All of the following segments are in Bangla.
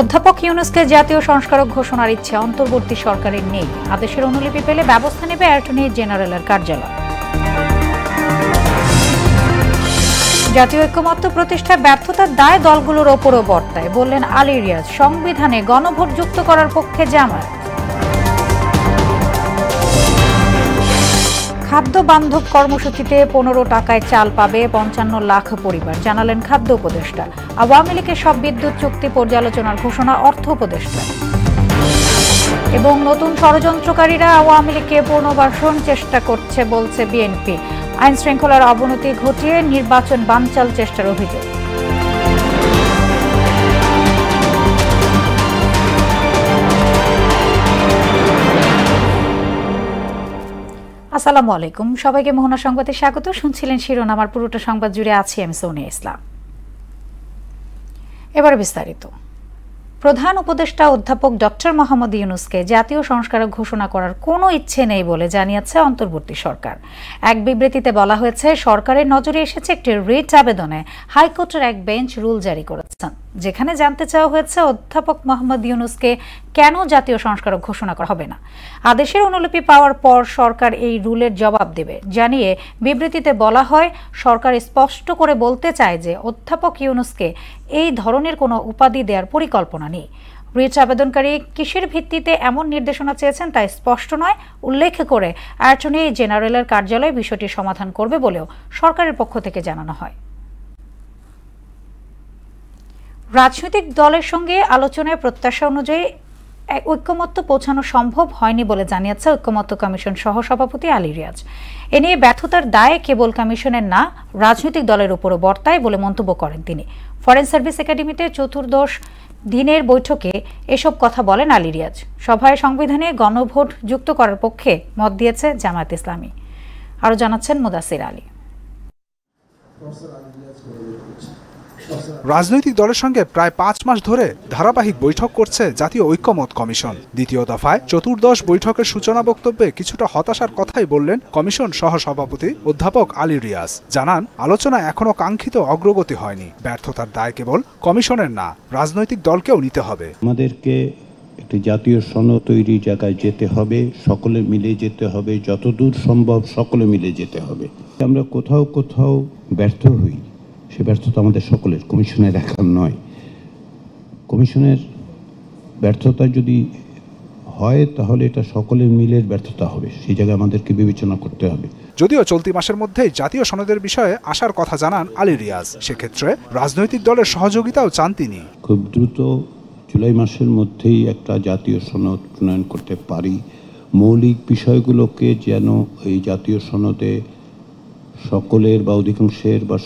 অধ্যাপক ইউনূসকে জাতীয় সংস্কারক ঘোষণার ইচ্ছে অন্তর্বর্তী সরকারের নেই। আদেশের অনুলিপি পেলে ব্যবস্থা নেবে অ্যাটর্নি জেনারেলের কার্যালয়। জাতীয় ঐক্যমত্য প্রতিষ্ঠায় ব্যর্থতার দায় দলগুলোর ওপরও বর্তায় বললেন আলী রিয়াজ। সংবিধানে গণভোট যুক্ত করার পক্ষে জামায়াত। খাদ্য বান্ধব কর্মসূচিতে 15 টাকায় চাল পাবে 55 লাখ পরিবার, জানালেন খাদ্য উপদেষ্টা। আওয়ামী লীগের সব বিদ্যুৎ চুক্তি পর্যালোচনার ঘোষণা অর্থ উপদেষ্টা। এবং নতুন ষড়যন্ত্রকারীরা আওয়ামী লীগকে পুনর্বাসন চেষ্টা করছে বলছে বিএনপি। আইন শৃঙ্খলার অবনতি ঘটিয়ে নির্বাচন বানচাল চেষ্টার অভিযোগ। আসসালামু আলাইকুম, সবাইকে মোহনা সংবাদে স্বাগত। শুনছিলেন শিরোনাম, আর পুরোটা সংবাদ জুড়ে আছি আমি সোনিয়া ইসলাম। এবারে বিস্তারিত। প্রধান উপদেষ্টা অধ্যাপক ডক্টর মোহাম্মদ ইউনূসকে জাতীয় সংস্কারক ঘোষণা করার কোনো ইচ্ছে নেই বলে জানিয়েছে অন্তর্বর্তী সরকার। এক বিবৃতিতে বলা হয়েছে, সরকারের নজরে এসেছে একটি রিট আবেদনে হাইকোর্টের এক বেঞ্চ রুল জারি করেছেন, যেখানে জানতে চাওয়া হয়েছে অধ্যাপক মোহাম্মদ ইউনূসকে কেন জাতীয় সংস্কারক ঘোষণা করা হবে না। আদেশের অনুলিপি পাওয়ার পর সরকার এই রুলের জবাব দেবে জানিয়ে বিবৃতিতে বলা হয়, সরকার স্পষ্ট করে বলতে চায় যে অধ্যাপক ইউনূসকে এই ধরনের কোনো উপাধি দেওয়ার পরিকল্পনা নেই। রিট আবেদনকারী কিসের ভিত্তিতে এমন নির্দেশনা চেয়েছেন তা স্পষ্ট নয়। উল্লেখ করে অ্যাটর্নি জেনারেলের কার্যালয় বিষয়টি সমাধান করবে বলেও সরকারের পক্ষ থেকে জানানো হয়। রাজনৈতিক দলের সঙ্গে আলোচনায় প্রত্যাশা অনুযায়ী ঐক্যমত্য পৌঁছানো সম্ভব হয়নি বলে জানিয়েছে ঐক্যমত্য কমিশন সহসভাপতি আলী রিয়াজ। এ নিয়ে ব্যর্থতার দায় কেবল কমিশনের না, রাজনৈতিক দলের উপরও বর্তায় বলে মন্তব্য করেন তিনি। ফরেন সার্ভিস একাডেমিতে চতুর্দশ দিনের বৈঠকে এসব কথা বলেন আলী রিয়াজ। সভায় সংবিধানে গণভোট যুক্ত করার পক্ষে মত দিয়েছে জামায়াত ইসলামী। আরও জানাচ্ছেন মুদাসির আলী। রাজনৈতিক দলের সঙ্গে প্রায় 5 মাস ধরে ধারাবাহিক বৈঠক করছে জাতীয় ঐক্যমত্য কমিশন। দ্বিতীয় দফায় চতুর্দশ বৈঠকের সূচনা বক্তব্যে কিছুটা হতাশার কথাই বললেন কমিশন সহসভাপতি অধ্যাপক আলী রিয়াজ। জানান, আলোচনা এখনো কাঙ্ক্ষিত অগ্রগতি হয়নি। ব্যর্থতার দায় কেবল কমিশনের না, রাজনৈতিক দলকেও নিতে হবে। আমাদেরকে একটি জাতীয় সনদ তৈরি জায়গায় যেতে হবে, সকলে মিলে যেতে হবে, যতদূর সম্ভব সকলে মিলে যেতে হবে। আমরা কোথাও কোথাও ব্যর্থ হই, সে ব্যর্থতা আমাদের সকলের, কমিশনের একার নয়। কমিশনের ব্যর্থতা যদি হয় তাহলে এটা সকলের মিলের ব্যর্থতা হবে, সেই জায়গায় আমাদেরকে বিবেচনা করতে হবে। যদিও চলতি মাসের মধ্যেই জাতীয় সনদের বিষয়ে আসার কথা জানান আলী রিয়াজ। সেক্ষেত্রে রাজনৈতিক দলের সহযোগিতাও চান তিনি। খুব দ্রুত জুলাই মাসের মধ্যেই একটা জাতীয় সনদ প্রণয়ন করতে পারি। মৌলিক বিষয়গুলোকে যেন এই জাতীয় সনদে সকলের বা অধিকাংশের বা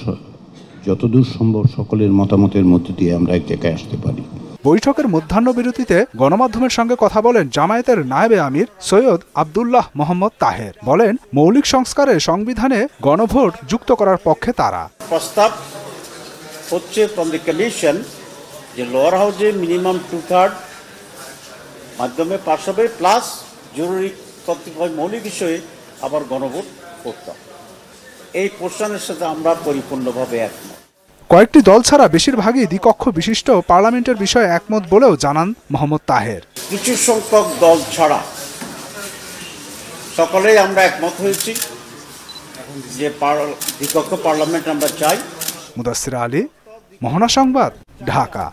যতদূর সম্ভব সকলের মতামতের মধ্যে দিয়ে আমরা এক জায়গায় আসতে পারি। বৈঠকের মধ্যাহ্ন বিরতিতে গণমাধ্যমের সঙ্গে কথা বলেন জামায়াতের নায়েবে আমির সৈয়দ আব্দুল্লাহ মোহাম্মদ তাহের। বলেন, মৌলিক সংস্কারে সংবিধানে গণভোট যুক্ত করার পক্ষে তারা। প্রস্তাব হচ্ছে ফ্রম দি কমিশন যে লোয়ার হাউসে মিনিমাম 2/3 মাধ্যমে পাস হবে, প্লাস জরুরি কতিপয় মৌলিক বিষয়ে আবার গণভোট করতাম। এই পোর্শনের সাথে আমরা পরিপূর্ণভাবে একমত। কয়েকটি দল ছাড়া বেশিরভাগই দ্বিকক্ষ বিশিষ্ট পার্লামেন্টের বিষয়ে একমত বলেও জানান মোহাম্মদ তাহের। কিছু সংখ্যক দল ছাড়া সকলেই আমরা একমত হয়েছি যে দ্বিকক্ষ পার্লামেন্ট আমরা চাই। মুদাসির আলী, মোহনা সংবাদ, ঢাকা।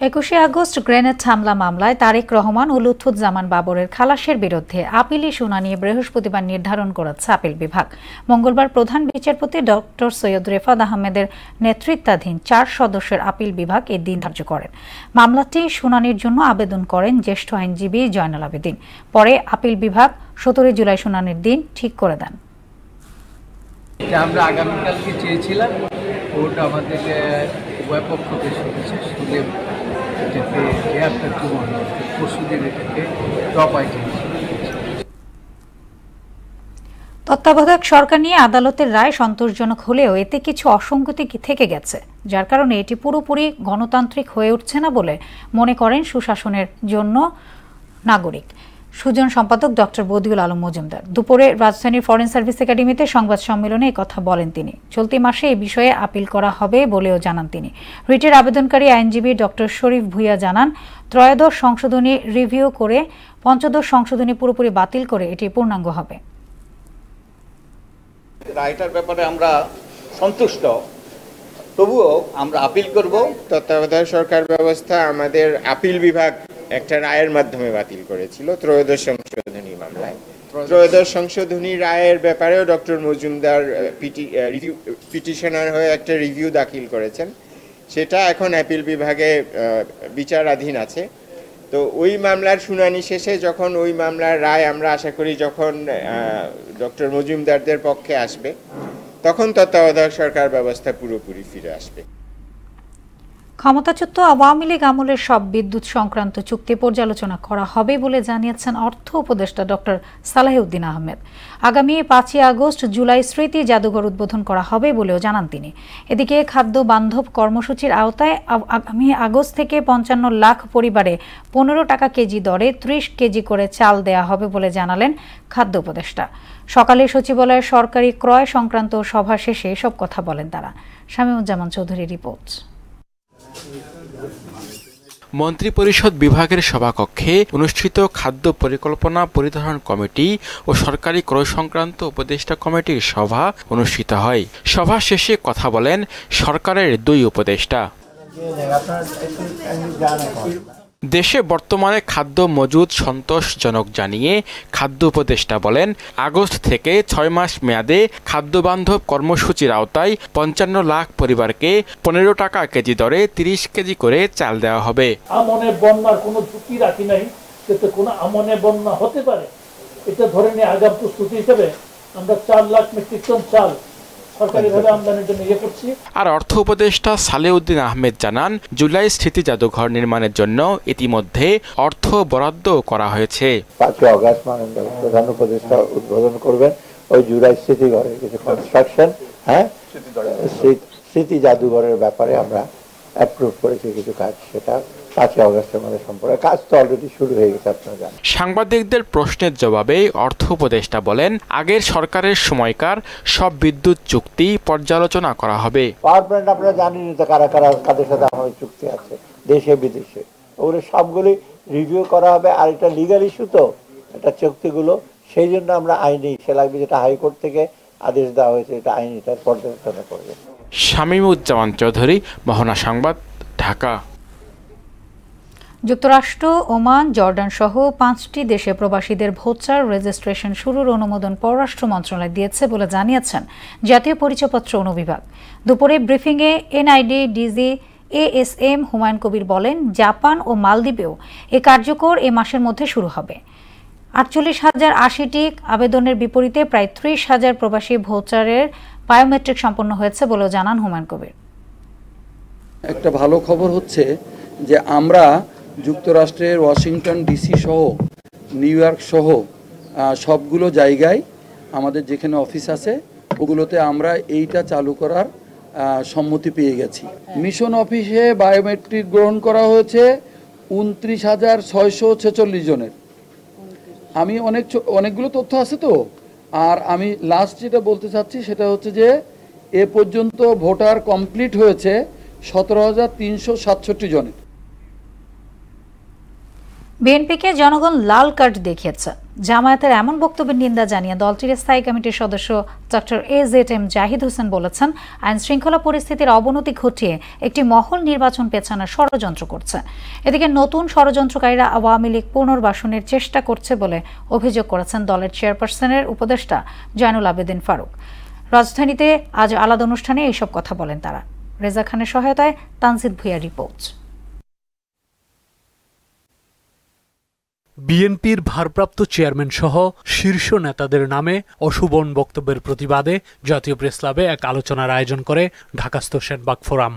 21 আগস্ট গ্রেনেড হামলা মামলায় তারেক রহমান ও লুৎফুজ্জামান বাবরের খালাসের বিরুদ্ধে আপিলি শুনানি বৃহস্পতিবার নির্ধারণ করেছে আপিল বিভাগ। মঙ্গলবার প্রধান বিচারপতি ডক্টর সৈয়দ রেফাত আহমেদের নেতৃত্বাধীন 4 সদস্যের আপিল বিভাগ এই দিন ধার্য করেন। মামলাটি শুনানির জন্য আবেদন করেন জ্যেষ্ঠ আইনজীবী জয়নাল আবেদিন। পরে আপিল বিভাগ 17 জুলাই শুনানির দিন ঠিক করে দেন। আমরা আগামীকালকে চেয়েছিলাম, কোর্ট আমাদের উভয় পক্ষকে শুনেছে, শুনে তত্ত্বাবধায়ক সরকার নিয়ে আদালতের রায় সন্তোষজনক হলেও এতে কিছু অসঙ্গতি থেকে গেছে, যার কারণে এটি পুরোপুরি গণতান্ত্রিক হয়ে উঠছে না বলে মনে করেন সুশাসনের জন্য নাগরিক। সুজন সম্পাদক ডক্টর বদিউল আলম মজুমদার দুপুরে রাজধানীর ফরেন সার্ভিস একাডেমিতে সংবাদ সম্মেলনে কথা বলেন তিনি। চলতি মাসে এ বিষয়ে আপিল করা হবে বলেও জানান তিনি। রিটের আবেদনকারী আইনজীবী ডক্টর শরীফ ভুইয়া জানান, ত্রয়োদশ সংশোধনী রিভিউ করে পঞ্চদশ সংশোধনী পুরোপুরি বাতিল করে এটি পূর্ণাঙ্গ হবে। রায়টার ব্যাপারে আমরা সন্তুষ্ট, তবুও আমরা আপিল করব। তত্ত্বাবধায়ক সরকার ব্যবস্থা আমাদের আপিল বিভাগ একটা রায়ের মাধ্যমে বাতিল করেছিল ত্রয়োদশ সংশোধনী মামলায়। ত্রয়োদশ সংশোধনী রায়ের ব্যাপারেও ডক্টর মজুমদার পিটিশনার হয়ে একটা রিভিউ দাখিল করেছেন, সেটা এখন আপিল বিভাগে বিচারাধীন আছে। তো ওই মামলার শুনানি শেষে যখন ওই মামলার রায় আমরা আশা করি যখন ডক্টর মজুমদারদের পক্ষে আসবে, তখন তত্ত্বাবধায়ক সরকার ব্যবস্থা পুরোপুরি ফিরে আসবে। ক্ষমতাচ্যুত আওয়ামী লীগ আমলের সব বিদ্যুৎ সংক্রান্ত চুক্তি পর্যালোচনা করা হবে বলে জানিয়েছেন অর্থ উপদেষ্টা ডক্টর সালাহউদ্দিন আহমেদ। আগামী 5 আগস্ট জুলাই স্মৃতি জাদুঘর উদ্বোধন করা হবে বলেও জানান তিনি। এদিকে খাদ্য বান্ধব কর্মসূচির আওতায় আগামী আগস্ট থেকে 55 লাখ পরিবারে 15 টাকা কেজি দরে 30 কেজি করে চাল দেয়া হবে বলে জানালেন খাদ্য উপদেষ্টা। সকালে সচিবালয়ে সরকারি ক্রয় সংক্রান্ত সভা শেষে এসব কথা বলেন তারা। শামীমুজ্জামান চৌধুরী রিপোর্ট। মন্ত্রিপরিষদ বিভাগের সভাকক্ষে অনুষ্ঠিত খাদ্য পরিকল্পনা পরিধারণ কমিটি ও সরকারি ক্রয় সংক্রান্ত উপদেষ্টা কমিটির সভা অনুষ্ঠিত হয়। সভা শেষে কথা বলেন সরকারের 2 উপদেষ্টা। দেশে বর্তমানে খাদ্য মজুদ সন্তোষজনক জানিয়ে খাদ্য উপদেষ্টা বলেন, আগস্ট থেকে 6 মাস মেয়াদে খাদ্যবান্ধব কর্মসূচির আওতায় 55 লাখ পরিবারকে 15 টাকা কেজি দরে 30 কেজি করে চাল দেওয়া হবে। আমনে বন্যার কোনো ঝুঁকি রাখি নাই, যাতে কোনো আমনে বন্যা হতে পারে এটা ধরে নিয়ে আগাম প্রস্তুতি হিসেবে আমরা 4 লাখ মেট্রিক টন চাল আর অর্থ উপদেষ্টা সালেউদ্দিন আহমেদ জানান, জুলাই স্মৃতি জাদুঘর নির্মাণের জন্য ইতিমধ্যে অর্থ বরাদ্দ করা হয়েছে। 5 আগস্ট মাননীয় প্রধান উপদেষ্টা উদ্বোধন করবেন ওই জুলাই স্মৃতিঘরের কিছু কনস্ট্রাকশন, স্মৃতি জাদুঘরের ব্যাপারে আমরা অ্যাপ্রুভ করেছি কিছু কাজ, সেটা 5 আগস্টের মধ্যে সম্পূর্ণ কাজ তো অলরেডি শুরু হয়ে গেছে আপনারা জানেন। সাংবাদিকদের প্রশ্নের জবাবে অর্থ উপদেষ্টা বলেন, আগের সরকারের সময়কার সব বিদ্যুৎ চুক্তি পর্যালোচনা করা হবে। পাওয়ার প্ল্যান্ট আপনারা জানেন তো কারা কারা কাদের সাথে আমাদের চুক্তি আছে দেশে বিদেশে, ওগুলো সবগুলি রিভিউ করা হবে। আর এটা লিগাল ইস্যু তো এটা চুক্তিগুলো, সেই জন্য আমরা আইনি সে লাগবে যেটা হাইকোর্ট থেকে আদেশ দেওয়া হয়েছে, এটা আইন এটার পর্যালোচনা করবে। শামীমুজ্জামান চৌধুরী, মোহনা সংবাদ, ঢাকা। যুক্তরাষ্ট্র, ওমান, জর্ডান সহ 5টি দেশে প্রবাসীদের ভোটার রেজিস্ট্রেশন শুরুর অনুমোদন পররাষ্ট্র মন্ত্রণালয় দিয়েছে বলে জানিয়েছেন জাতীয় পরিচয়পত্র অনুবিভাগ। দুপুরে ব্রিফিংয়ে NID DG ASM Humayun Kabir বলেন, জাপান ও মালদ্বীপেও এ কার্যকর এ মাসের মধ্যে শুরু হবে। 48,080টি আবেদনের বিপরীতে প্রায় 30,000 প্রবাসী ভোটারের বায়োমেট্রিক সম্পন্ন হয়েছে বলেও জানান হুমায়ুন কবির। একটা ভালো খবর হচ্ছে যে আমরা যুক্তরাষ্ট্রের ওয়াশিংটন ডিসি সহ নিউ ইয়র্ক সহ সবগুলো জায়গায় আমাদের যেখানে অফিস আছে ওগুলোতে আমরা এইটা চালু করার সম্মতি পেয়ে গেছি। মিশন অফিসে বায়োমেট্রিক গ্রহণ করা হয়েছে 29,646 জনের। আমি অনেকগুলো তথ্য আছে তো, আর আমি লাস্ট যেটা বলতে চাচ্ছি সেটা হচ্ছে যে এ পর্যন্ত ভোটার কমপ্লিট হয়েছে 17,367 জনের। বিএনপিকে জনগণ লাল কার্ড দেখিয়েছে। জামায়াতের এমন বক্তব্যের নিন্দা জানিয়ে দলটির স্থায়ী কমিটির সদস্য ডক্টর AZM জাহিদ হোসেন বলেছেন, আইন শৃঙ্খলা পরিস্থিতির অবনতি ঘটিয়ে একটি মহল নির্বাচন পেছানোর ষড়যন্ত্র করছে। এদিকে নতুন ষড়যন্ত্রকারীরা আওয়ামী লীগ পুনর্বাসনের চেষ্টা করছে বলে অভিযোগ করেছেন দলের চেয়ারপারসনের উপদেষ্টা জয়নুল আবেদিন ফারুক। রাজধানীতে আজ আলাদা অনুষ্ঠানে এইসব কথা বলেন তারা। রেজা খানের সহায়তায় তানজিদ ভুঁইয়া রিপোর্ট। বিএনপির ভারপ্রাপ্ত চেয়ারম্যান সহ শীর্ষ নেতাদের নামে অশুভন বক্তব্যের প্রতিবাদে জাতীয় প্রেস ক্লাবে এক আলোচনার আয়োজন করে ঢাকাস্থ সেনবাগ ফোরাম।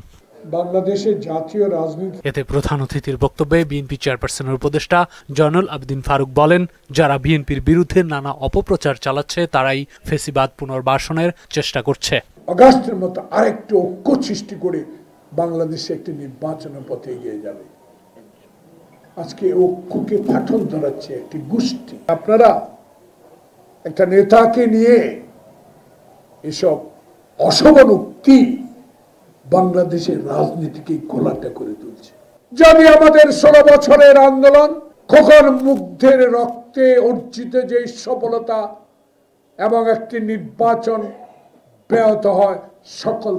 বাংলাদেশের জাতীয় রাজনীতি এতে প্রধান অতিথির বক্তব্যে বিএনপি চেয়ারপারসনের উপদেষ্টা জয়নুল আবেদিন ফারুক বলেন, যারা বিএনপির বিরুদ্ধে নানা অপপ্রচার চালাচ্ছে তারাই ফেসিবাদ পুনর্বাসনের চেষ্টা করছে। অগাস্টের মতো আরেকটু ঐক্য সৃষ্টি করে বাংলাদেশে একটি নির্বাচনের পথে এগিয়ে যাবে। আজকে ঐক্যকে পাঠন ধরাচ্ছে একটি গোষ্ঠী। আপনারা একটা নেতাকে নিয়ে এসব অশোভন উক্তি বাংলাদেশের রাজনীতিকে ঘোলাটে করে তুলছে। যদি আমাদের 16 বছরের আন্দোলন খোকন মুগ্ধের রক্তে অর্জিত যে সফলতা এবং একটি নির্বাচন ব্যাহত হয়, সকল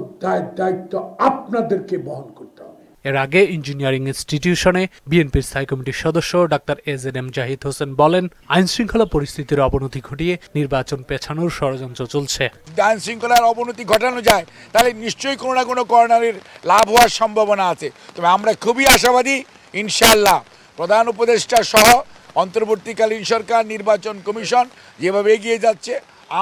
দায়িত্ব আপনাদেরকে বহন করতে হবে। এর আগে ইঞ্জিনিয়ারিং ইনস্টিটিউশনে বিএনপির স্থায়ী কমিটির সদস্য ডাক্তার এজএনএম জাহিদ হোসেন বলেন, আইন শৃঙ্খলা পরিস্থিতির অবনতি ঘটিয়ে নির্বাচন পেছানোর ষড়যন্ত্র চলছে। আইন শৃঙ্খলার অবনতি ঘটানো যায় তাহলে নিশ্চয়ই কোনো না কোনো কর্নারের লাভ হওয়ার সম্ভাবনা আছে। তবে আমরা খুবই আশাবাদী, ইনশাআল্লাহ প্রধান উপদেষ্টা সহ অন্তর্বর্তীকালীন সরকার, নির্বাচন কমিশন যেভাবে এগিয়ে যাচ্ছে,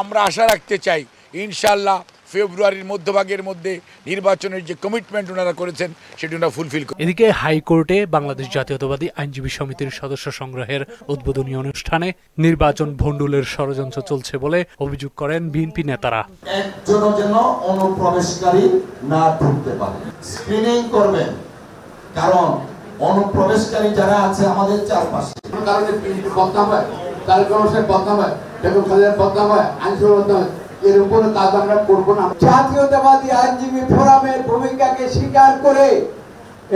আমরা আশা রাখতে চাই ইনশাআল্লাহ ফেব্রুয়ারির মধ্যভাগের মধ্যে নির্বাচনের যে কমিটমেন্ট ওনারা করেছেন সেটি ওনারা ফুলফিল করবেন। এদিকে হাইকোর্টে বাংলাদেশ জাতীয়তাবাদী আইনজীবী সমিতির সদস্য সংগ্রহের উদ্বোধনী অনুষ্ঠানে নির্বাচন ভণ্ডুলের ষড়যন্ত্র চলছে বলে অভিযোগ করেন বিএনপি নেতারা। একজনও যেন অনুপ্রবেশকারী না ঢুকতে পারে, স্ক্রিনিং করবেন, কারণ অনুপ্রবেশকারী যারা আছে আমাদের চারপাশে, কারণে বদনাম হয়, তারেক বদনাম হয়, বেগম খালেদার বদনাম হয়, আইনসভা বদনাম হয়, এর উপরে কাজ আমরা করব না। জাতীয়তাবাদী আইনজীবী ফোরামের ভূমিকাকে স্বীকার করে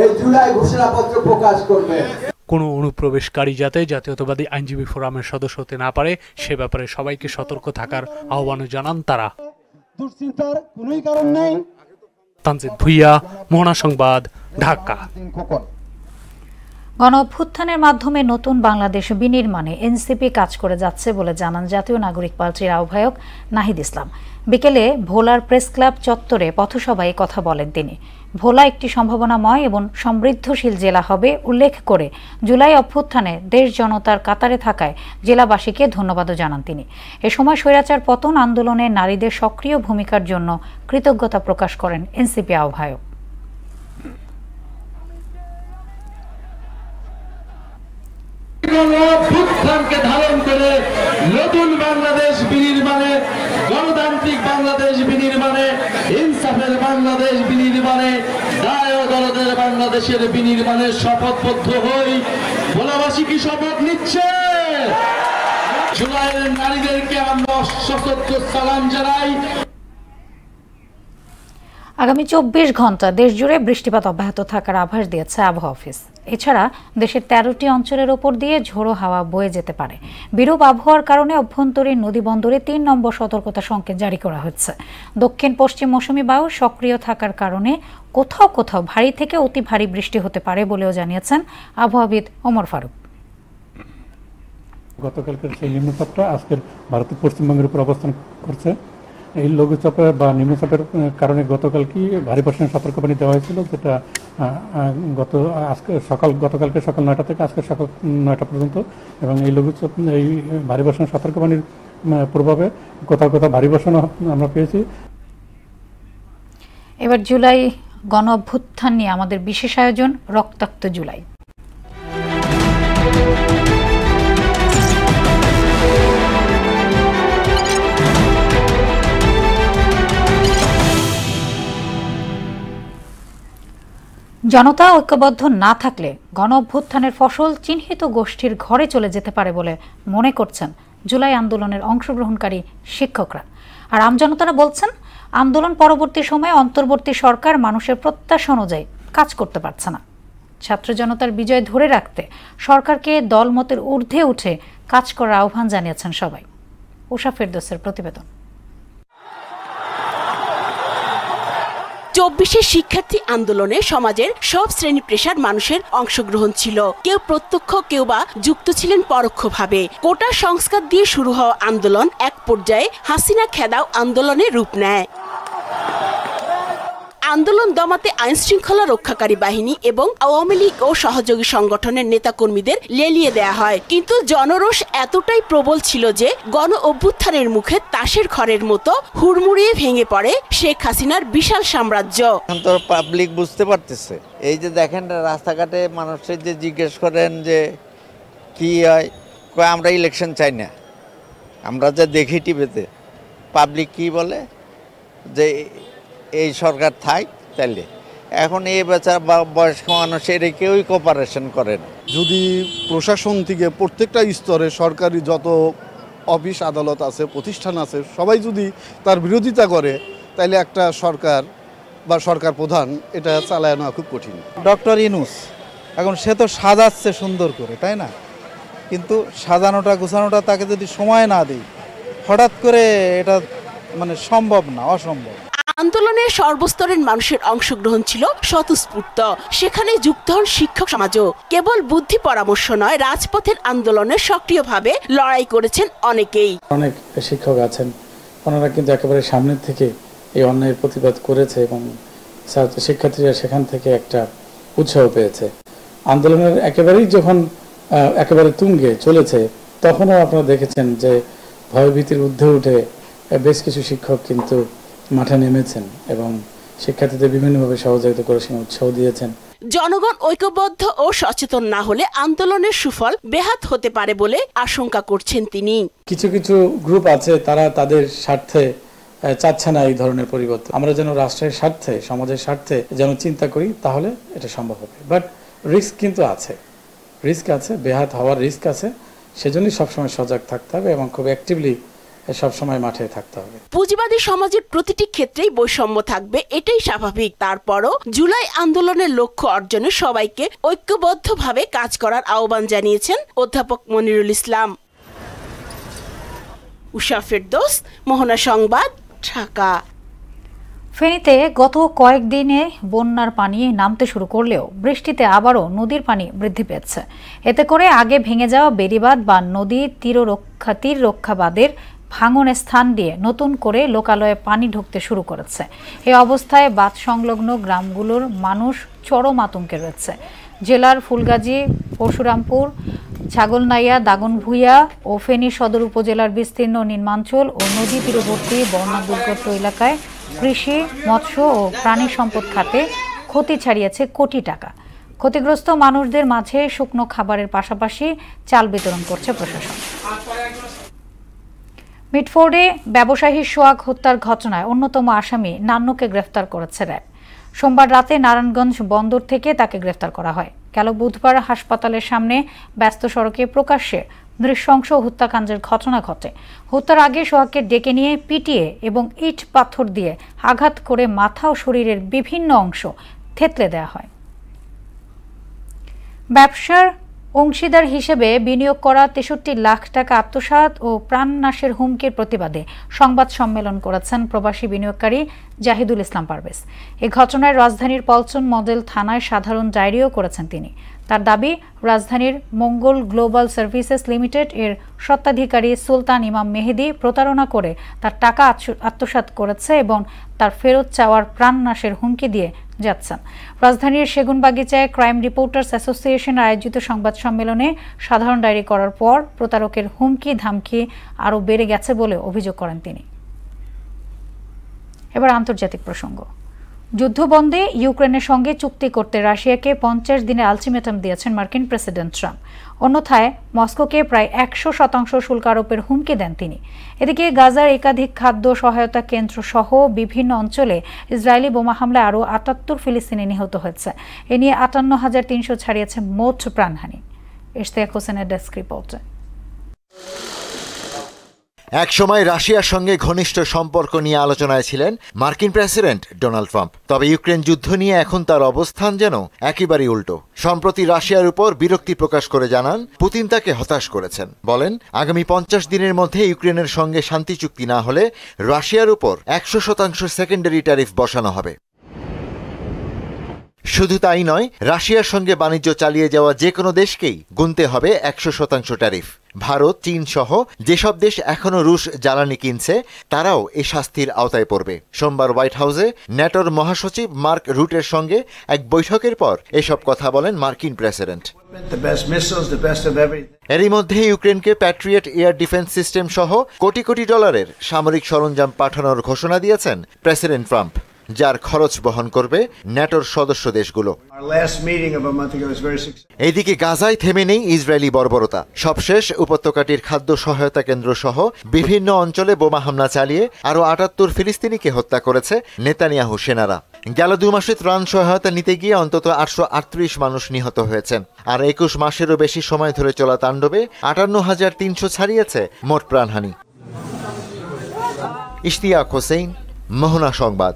এই জুলাই ঘোষণাপত্র প্রকাশ করবে। কোনো অনুপ্রবেশকারী যাতে জাতীয়তাবাদী আইনজীবী ফোরামের সদস্য হতে না পারে সে ব্যাপারে সবাইকে সতর্ক থাকার আহ্বান জানান তারা। দুশ্চিন্তার কোনোই কারণ নেই। তানজিদ ভুইয়া, মোহনা সংবাদ, ঢাকা। গণ অভ্যুত্থানের মাধ্যমে নতুন বাংলাদেশ বিনির্মাণে এনসিপি কাজ করে যাচ্ছে বলে জানান জাতীয় নাগরিক পার্টির আহ্বায়ক নাহিদ ইসলাম। বিকেলে ভোলার প্রেস ক্লাব চত্বরে পথসভায় কথা বলেন তিনি। ভোলা একটি সম্ভাবনাময় এবং সমৃদ্ধশীল জেলা হবে উল্লেখ করে জুলাই অভ্যুত্থানে দেশ জনতার কাতারে থাকায় জেলাবাসীকে ধন্যবাদও জানান তিনি। এ সময় স্বৈরাচার পতন আন্দোলনে নারীদের সক্রিয় ভূমিকার জন্য কৃতজ্ঞতা প্রকাশ করেন এনসিপি আহ্বায়ক। অভ্যুত্থানকে ধারণ করে নতুন বাংলাদেশ বিনির্মাণে, গণতান্ত্রিক বাংলাদেশ বিনির্মাণে, ইনসাফের বাংলাদেশ বিনির্মাণে, দায় ও দরদের বাংলাদেশের বিনির্মাণে শপথবদ্ধ হই। ভোলাবাসী কি শপথ নিচ্ছে? জুলাইয়ের নারীদেরকে আমরা সশস্ত্র সালাম জানাই। আগামী 24 ঘন্টা দেশজুড়ে বৃষ্টিপাত অব্যাহত থাকার আভাস দিয়েছে আবহাওয়া অফিস। এছাড়া দেশের 13টি অঞ্চলের ওপর দিয়ে ঝোড়ো হাওয়া বয়ে যেতে পারে। বিরূপ আবহাওয়ার কারণে অভ্যন্তরীণ নদী বন্দরে 3 নম্বর সতর্কতা সংকেত জারি করা হচ্ছে। দক্ষিণ পশ্চিম মৌসুমী বায়ু সক্রিয় থাকার কারণে কোথাও কোথাও ভারী থেকে অতি ভারী বৃষ্টি হতে পারে বলেও জানিয়েছেন আবহাওয়াবিদ ওমর ফারুক। গতকালকের সেই নিম্নচাপটা আজকের ভারতের পশ্চিমবঙ্গের উপর অবস্থান করছে। এই লঘুচাপের বা নিম্নচাপের কারণে গতকাল কি ভারী বর্ষণের সতর্কবাণী দেওয়া হয়েছিল, যেটা গতকালকে সকাল 9টা থেকে আজকে সকাল 9টা পর্যন্ত। এবং এই লঘুচাপ, এই ভারী বর্ষণের সতর্কবাণীর প্রভাবে কোথাও কোথাও ভারী বর্ষণ আমরা পেয়েছি। এবার জুলাই গণ অভ্যুত্থান নিয়ে আমাদের বিশেষ আয়োজন রক্তাক্ত জুলাই। জনতা ঐক্যবদ্ধ না থাকলে গণ অভ্যুত্থানের ফসল চিহ্নিত গোষ্ঠীর ঘরে চলে যেতে পারে বলে মনে করছেন জুলাই আন্দোলনের অংশগ্রহণকারী শিক্ষকরা। আর আমজনতারা বলছেন, আন্দোলন পরবর্তী সময়ে অন্তর্বর্তী সরকার মানুষের প্রত্যাশা অনুযায়ী কাজ করতে পারছে না। ছাত্র জনতার বিজয় ধরে রাখতে সরকারকে দলমতের ঊর্ধ্বে উঠে কাজ করার আহ্বান জানিয়েছেন সবাই। উষা ফেরদৌসের প্রতিবেদন। 24 শিক্ষার্থী আন্দোলনে সমাজের সব শ্রেণী পেশার মানুষের অংশগ্রহণ ছিল। কেউ প্রত্যক্ষ, কেউ বা যুক্ত ছিলেন পরোক্ষভাবে। কোটা সংস্কার দিয়ে শুরু হওয়া আন্দোলন এক পর্যায়ে হাসিনা খেদাও আন্দোলনে রূপ নেয়। আন্দোলন দমাতে আইন শৃঙ্খলা রক্ষাকারী বাহিনী এবং আওয়ামী লীগ ও সহযোগী সংগঠনের নেতাকর্মীদের লেলিয়ে দেয়া হয়। কিন্তু জনরোষ এতটাই প্রবল ছিল যে গণ অভ্যুত্থানের মুখে তাসের ঘরের মতো হুড়মুড়িয়ে ভেঙে পড়ে শেখ হাসিনার বিশাল সাম্রাজ্য। এখন তো পাবলিক বুঝতে পারতেছে, এই যে দেখেন রাস্তাঘাটে মানুষের যে জিজ্ঞেস করেন যে কি হয়, আমরা ইলেকশন চাই না। আমরা যে দেখি টিভিতে পাবলিক কি বলে যে এই সরকার থাক, তাইলে এখন এই বেচারা বয়স্ক মানুষ এটা কেউই কোপারেশন করে না। যদি প্রশাসন থেকে প্রত্যেকটা স্তরে সরকারি যত অফিস আদালত আছে, প্রতিষ্ঠান আছে, সবাই যদি তার বিরোধিতা করে, তাহলে একটা সরকার বা সরকার প্রধান এটা চালায় নেওয়া খুব কঠিন। ডক্টর ইউনূস এখন সে তো সাজাচ্ছে সুন্দর করে, তাই না? কিন্তু সাজানোটা গোছানোটা তাকে যদি সময় না দেয়, হঠাৎ করে এটা মানে সম্ভব না, অসম্ভব। আন্দোলনে সর্বস্তরের মানুষের অংশগ্রহণ ছিল স্বতঃস্ফূর্ত। সেখানে যুক্ত হন শিক্ষক সমাজও। কেবল বুদ্ধি পরামর্শ নয়, রাজপথের আন্দোলনে সক্রিয়ভাবে লড়াই করেছেন অনেকেই। অনেক শিক্ষক আছেন, ওনারা কিন্তু একেবারে সামনের থেকে এই অন্যায়ের প্রতিবাদ করেছে এবং শিক্ষার্থীরা সেখান থেকে একটা উৎসাহ পেয়েছে। আন্দোলনের যখন একেবারে তুঙ্গে চলেছে, তখনও আপনারা দেখেছেন যে ভয়ভীতির ঊর্ধ্বে উঠে বেশ কিছু শিক্ষক কিন্তু মাঠে নেমেছেন এবং শিক্ষার্থীদের বিভিন্নভাবে সহযোগিতা করেছেন, উৎসাহ দিয়েছেন। জনগণ ঐক্যবদ্ধ ও সচেতন না হলে আন্দোলনের সুফল বেহাত হতে পারে বলে আশঙ্কা করছেন তিনি। কিছু কিছু গ্রুপ আছে, তারা তাদের স্বার্থে চাচ্ছে না এই ধরনের পরিবর্তন। আমরা যেন রাষ্ট্রের স্বার্থে, সমাজের স্বার্থে যেন চিন্তা করি, তাহলে এটা সম্ভব হবে। বাট রিস্ক কিন্তু আছে, বেহাত হওয়ার রিস্ক আছে। সেজন্যই সবসময় সজাগ থাকতে হবে এবং খুব অ্যাক্টিভলি সবসময় মাঠে থাকতে হবে। পুঁজিবাদী সমাজের প্রতিটি ক্ষেত্রেই বৈষম্য থাকবে, এটাই স্বাভাবিক। তারপরও জুলাই আন্দোলনের লক্ষ্য অর্জনে সবাইকে ঐক্যবদ্ধভাবে কাজ করার আহ্বান জানিয়েছেন অধ্যাপক মনিরুল ইসলাম। উষা ফেরদৌস, মোহনা সংবাদ, ঢাকা। ফেনীতে গত কয়েকদিনে বন্যার পানি নামতে শুরু করলেও বৃষ্টিতে আবারও নদীর পানি বৃদ্ধি পেয়েছে। এতে করে আগে ভেঙে যাওয়া বেড়িবাঁধ বা নদী তীর রক্ষা বাঁধের ভাঙনের স্থান দিয়ে নতুন করে লোকালয়ে পানি ঢুকতে শুরু করেছে। এই অবস্থায় বাঁধ সংলগ্ন গ্রামগুলোর মানুষ চরম আতঙ্কে রয়েছে। জেলার ফুলগাজী, পরশুরামপুর, ছাগলনাইয়া, দাগনভূঞা ও ফেনী সদর উপজেলার বিস্তীর্ণ নিম্নাঞ্চল ও নদী তীরবর্তী বন্যা দুর্গত এলাকায় কৃষি, মৎস্য ও প্রাণী সম্পদ খাতে ক্ষতি ছাড়িয়েছে কোটি টাকা। ক্ষতিগ্রস্ত মানুষদের মাঝে শুকনো খাবারের পাশাপাশি চাল বিতরণ করছে প্রশাসন। মিটফোর্ডে ব্যবসায়ী সোহাগ হত্যার ঘটনায় অন্যতম আসামি নান্নুকে গ্রেফতার করেছে র্যাব। সোমবার রাতে নারায়ণগঞ্জ বন্দর থেকে তাকে গ্রেফতার করা হয়। গেল বুধবার হাসপাতালের সামনে ব্যস্ত সড়কে প্রকাশ্যে নৃশংস হত্যাকাণ্ডের ঘটনা ঘটে। হত্যার আগে সোহাগকে ডেকে নিয়ে পিটিয়ে এবং ইট পাথর দিয়ে আঘাত করে মাথা ও শরীরের বিভিন্ন অংশ থেতলে দেওয়া হয়। ব্যবসার অংশীদার হিসেবে বিনিয়োগ করা ৬৩ লাখ টাকা আত্মসাৎ ও প্রাণনাশের হুমকির প্রতিবাদে সংবাদ সম্মেলন করেছেন প্রবাসী বিনিয়োগকারী জাহিদুল ইসলাম পারভেজ। এই ঘটনায় রাজধানীর পল্টন মডেল থানায় সাধারণ ডায়েরিও করেছেন তিনি। তার দাবি, রাজধানীর মঙ্গল গ্লোবাল সার্ভিসেস লিমিটেড এর স্বত্বাধিকারী সুলতান ইমাম মেহেদি প্রতারণা করে তার টাকা আত্মসাৎ করেছে এবং তার ফেরত চাওয়ার প্রাণনাশের হুমকি দিয়ে যাচ্ছেন। রাজধানীর সেগুনবাগিচায় ক্রাইম রিপোর্টার্স অ্যাসোসিয়েশন আয়োজিত সংবাদ সম্মেলনে সাধারণ ডায়েরি করার পর প্রতারকের হুমকি ধামকি আরও বেড়ে গেছে বলে অভিযোগ করেন তিনি। এবার আন্তর্জাতিক প্রসঙ্গ। যুদ্ধবন্ধে ইউক্রেনের সঙ্গে চুক্তি করতে রাশিয়াকে 50 দিনের আলটিমেটাম দিয়েছেন মার্কিন প্রেসিডেন্ট ট্রাম্প। অন্যথায় মস্কোকে প্রায় 100% শুল্ক আরোপের হুমকি দেন তিনি। এদিকে গাজার একাধিক খাদ্য সহায়তা কেন্দ্র সহ বিভিন্ন অঞ্চলে ইসরায়েলি বোমা হামলায় আরও 78 ফিলিস্তিনি নিহত হয়েছে। এ নিয়ে 58,300 ছাড়িয়েছে মোট প্রাণহানি। ইশতিয়াক হোসেনের ডেস্ক রিপোর্টে। একসময় রাশিয়ার সঙ্গে ঘনিষ্ঠ সম্পর্ক নিয়ে আলোচনায় ছিলেন মার্কিন প্রেসিডেন্ট ডোনাল্ড ট্রাম্প। তবে ইউক্রেন যুদ্ধ নিয়ে এখন তার অবস্থান যেন একেবারেই উল্টো। সম্প্রতি রাশিয়ার উপর বিরক্তি প্রকাশ করে জানান পুতিন তাকে হতাশ করেছেন। বলেন, আগামী 50 দিনের মধ্যে ইউক্রেনের সঙ্গে শান্তি চুক্তি না হলে রাশিয়ার উপর 100% সেকেন্ডারি ট্যারিফ বসানো হবে। শুধু তাই নয়, রাশিয়ার সঙ্গে বাণিজ্য চালিয়ে যাওয়া যে কোনো দেশকেই গুনতে হবে 100% ট্যারিফ। ভারত, চীন সহ যেসব দেশ এখনও রুশ জ্বালানি কিনছে তারাও এ শাস্তির আওতায় পড়বে। সোমবার হোয়াইট হাউসে ন্যাটোর মহাসচিব মার্ক রুটের সঙ্গে এক বৈঠকের পর এসব কথা বলেন মার্কিন প্রেসিডেন্ট। এরই মধ্যে ইউক্রেনকে প্যাট্রিয়ট এয়ার ডিফেন্স সিস্টেম সহ কোটি কোটি ডলারের সামরিক সরঞ্জাম পাঠানোর ঘোষণা দিয়েছেন প্রেসিডেন্ট ট্রাম্প, যার খরচ বহন করবে ন্যাটোর সদস্য দেশগুলো। এইদিকে গাজায় থেমে নেই ইসরায়েলি বর্বরতা। সবশেষ উপত্যকাটির খাদ্য সহায়তা কেন্দ্র সহ বিভিন্ন অঞ্চলে বোমা হামলা চালিয়ে আরও 78 ফিলিস্তিনিকে হত্যা করেছে নেতানিয়াহু সেনারা। গেল 2 মাসে ত্রাণ সহায়তা নিতে গিয়ে অন্তত 838 মানুষ নিহত হয়েছেন। আর 21 মাসেরও বেশি সময় ধরে চলা তাণ্ডবে 58,300 ছাড়িয়েছে মোট প্রাণহানি। ইশতিয়াক হোসেন, মোহনা সংবাদ।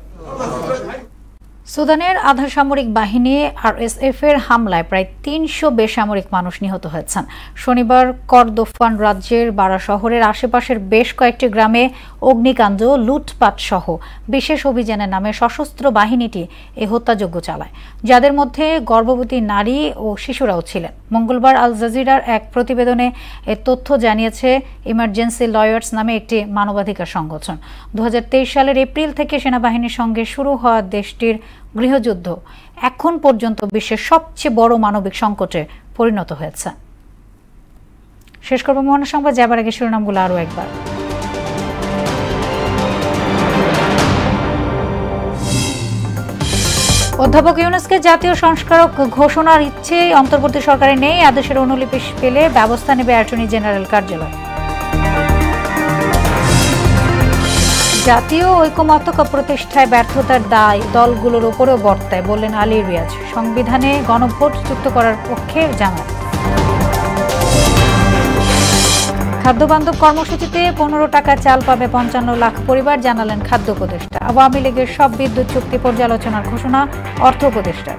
সুদানের আধা সামরিক বাহিনী আরএসএফ এর হামলায় প্রায় 300 বেসামরিক মানুষ নিহত হয়েছেন। শনিবার করদোফান রাজ্যের বারা শহরের আশেপাশের বেশ কয়েকটি গ্রামে অগ্নিকাণ্ড, লুটপাট সহ বিশেষ অভিযানের নামে সশস্ত্র বাহিনীটি এই হত্যাযজ্ঞ চালায়, যাদের মধ্যে গর্ভবতী নারী ও শিশুরাও ছিলেন। মঙ্গলবার আল জাজিরার এক প্রতিবেদনে এ তথ্য জানিয়েছে ইমার্জেন্সি লয়ার্স নামে একটি মানবাধিকার সংগঠন। 2023 সালের এপ্রিল থেকে সেনাবাহিনীর সঙ্গে শুরু হওয়া দেশটির গৃহযুদ্ধ এখন পর্যন্ত বিশ্বের সবচেয়ে বড় মানবিক সংকটে পরিণত হয়েছে। শেষ করব মোহনা সংবাদ, যাবার আগে শিরোনামগুলো আরও একবার। অধ্যাপক ইউনূসকে জাতীয় সংস্কারক ঘোষণার ইচ্ছে অন্তর্বর্তী সরকারে নেই। আদেশের অনুলিপি পেলে ব্যবস্থা নেবে অ্যাটর্নি জেনারেল কার্যালয়। জাতীয় ঐকমত্য প্রতিষ্ঠায় ব্যর্থতার দায় দলগুলোর উপরেও বর্তায় বললেন আলী রিয়াজ। সংবিধানে গণভোট যুক্ত করার পক্ষে জামায়াত। খাদ্যবান্ধব কর্মসূচিতে 15 টাকা চাল পাবে 55 লাখ পরিবার, জানালেন খাদ্য উপদেষ্টা। আওয়ামী লীগের সব বিদ্যুৎ চুক্তি পর্যালোচনার ঘোষণা অর্থ উপদেষ্টার।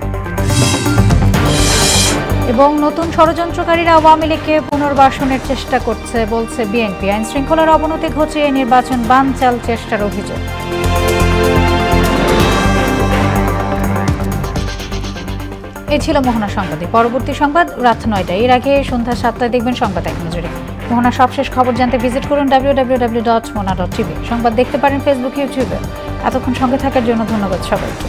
এবং নতুন ষড়যন্ত্রকারীরা আওয়ামী লীগকে পুনর্বাসনের চেষ্টা করছে বলছে বিএনপি। আইন শৃঙ্খলার অবনতি ঘটিয়ে নির্বাচন বানচাল চেষ্টার অভিযোগ। এই ছিল মোহনা সংবাদে। পরবর্তী সংবাদ রাত 9টায়। এর আগে সন্ধ্যা 7টায় দেখবেন সংবাদ এক নজরে। মোহনা সবশেষ খবর জানতে ভিজিট করুন www.mona.tv। সংবাদ দেখতে পারেন ফেসবুক, ইউটিউবে। এতক্ষণ সঙ্গে থাকার জন্য ধন্যবাদ সবাইকে।